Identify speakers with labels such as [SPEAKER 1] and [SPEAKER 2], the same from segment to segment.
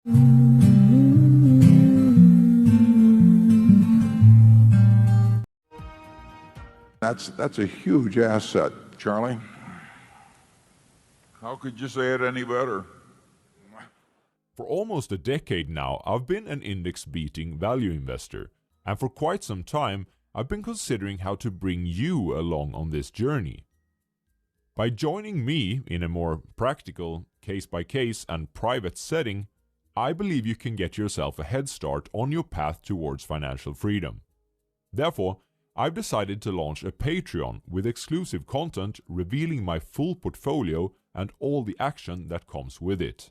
[SPEAKER 1] That's a huge asset, Charlie.
[SPEAKER 2] How could you say it any better?
[SPEAKER 3] For almost a decade now, I've been an index-beating value investor, and for quite some time, I've been considering how to bring you along on this journey. By joining me in a more practical, case-by-case and private setting, I believe you can get yourself a head start on your path towards financial freedom. Therefore, I've decided to launch a Patreon with exclusive content revealing my full portfolio and all the action that comes with it.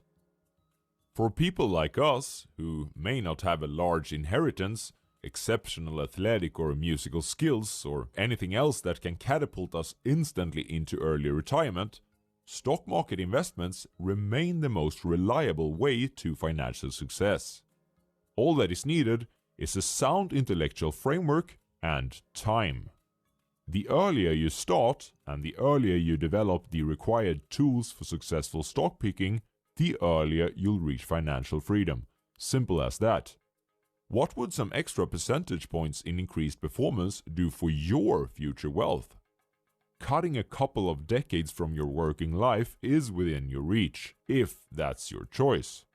[SPEAKER 3] For people like us, who may not have a large inheritance, exceptional athletic or musical skills, or anything else that can catapult us instantly into early retirement, stock market investments remain the most reliable way to financial success. All that is needed is a sound intellectual framework and time. The earlier you start and the earlier you develop the required tools for successful stock picking, the earlier you'll reach financial freedom. Simple as that. What would some extra percentage points in increased performance do for your future wealth? Cutting a couple of decades from your working life is within your reach, if that's your choice.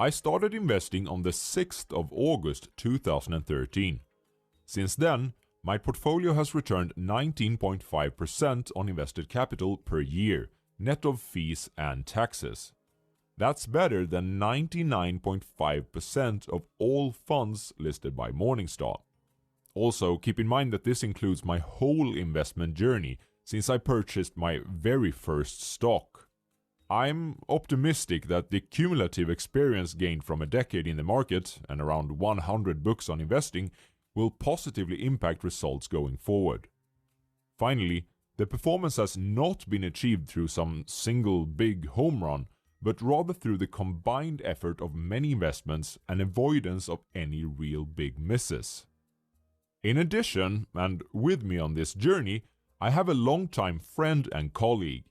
[SPEAKER 3] I started investing on the 6th of August 2013. Since then, my portfolio has returned 19.5% on invested capital per year, net of fees and taxes. That's better than 99.5% of all funds listed by Morningstar. Also, keep in mind that this includes my whole investment journey, since I purchased my very first stock. I'm optimistic that the cumulative experience gained from a decade in the market and around 100 books on investing will positively impact results going forward. Finally, the performance has not been achieved through some single big home run, but rather through the combined effort of many investments and avoidance of any real big misses. In addition, and with me on this journey, I have a longtime friend and colleague.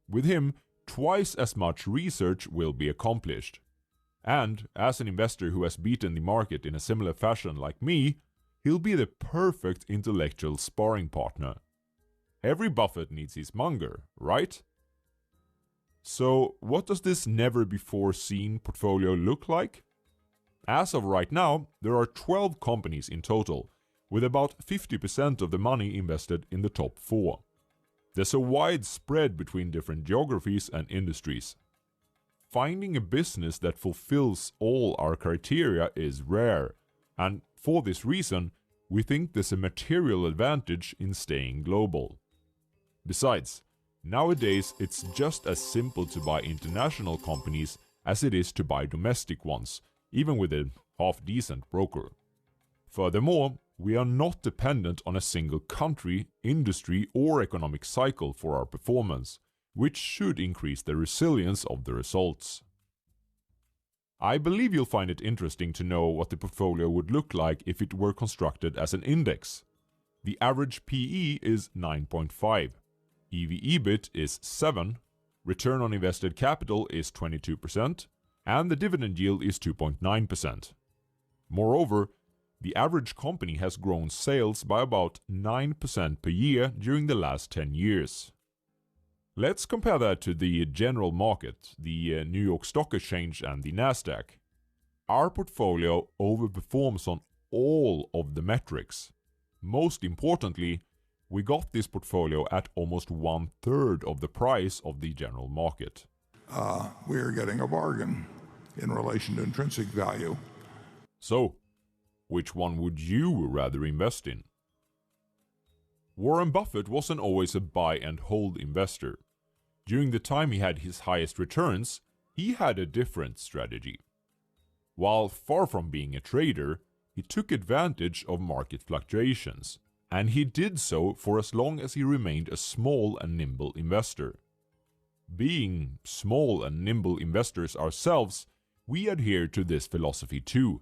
[SPEAKER 3] With him, twice as much research will be accomplished. And, as an investor who has beaten the market in a similar fashion like me, he'll be the perfect intellectual sparring partner. Every Buffett needs his Munger, right? So, what does this never-before-seen portfolio look like? As of right now, there are 12 companies in total, with about 50% of the money invested in the top 4. There's a wide spread between different geographies and industries. Finding a business that fulfills all our criteria is rare, and for this reason, we think there's a material advantage in staying global. Besides, nowadays it's just as simple to buy international companies as it is to buy domestic ones, even with a half-decent broker. Furthermore, we are not dependent on a single country, industry or economic cycle for our performance, which should increase the resilience of the results. I believe you'll find it interesting to know what the portfolio would look like if it were constructed as an index. The average PE is 9.5, EV/EBIT is 7, return on invested capital is 22%, and the dividend yield is 2.9%. Moreover, the average company has grown sales by about 9% per year during the last 10 years. Let's compare that to the general market, the New York Stock Exchange and the Nasdaq. Our portfolio overperforms on all of the metrics. Most importantly, we got this portfolio at almost 1/3 of the price of the general market.
[SPEAKER 1] We're getting a bargain in relation to intrinsic value.
[SPEAKER 3] So, which one would you rather invest in? Warren Buffett wasn't always a buy and hold investor. During the time he had his highest returns, he had a different strategy. While far from being a trader, he took advantage of market fluctuations, and he did so for as long as he remained a small and nimble investor. Being small and nimble investors ourselves, we adhere to this philosophy too.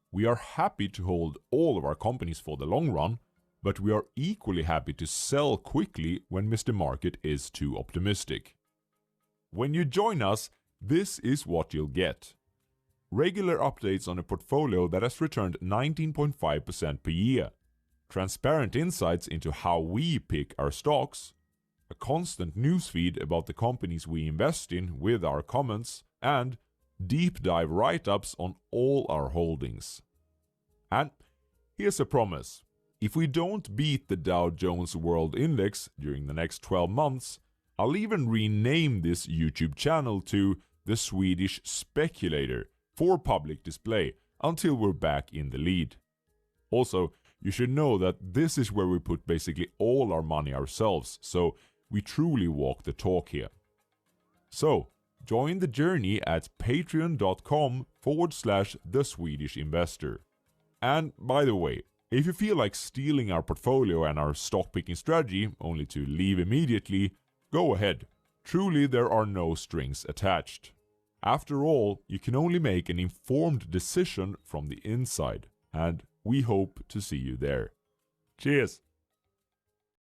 [SPEAKER 3] We are happy to hold all of our companies for the long run, but we are equally happy to sell quickly when Mr. Market is too optimistic. When you join us, this is what you'll get. regular updates on a portfolio that has returned 19.5% per year, transparent insights into how we pick our stocks, a constant newsfeed about the companies we invest in with our comments, and deep dive write-ups on all our holdings. And here's a promise. If we don't beat the Dow Jones World Index during the next 12 months, I'll even rename this YouTube channel to The Swedish Speculator for public display until we're back in the lead. Also, you should know that this is where we put basically all our money ourselves, so we truly walk the talk here. So, join the journey at patreon.com/The Swedish Investor. And by the way, if you feel like stealing our portfolio and our stock picking strategy only to leave immediately, go ahead. Truly, there are no strings attached. After all, you can only make an informed decision from the inside, and we hope to see you there. Cheers!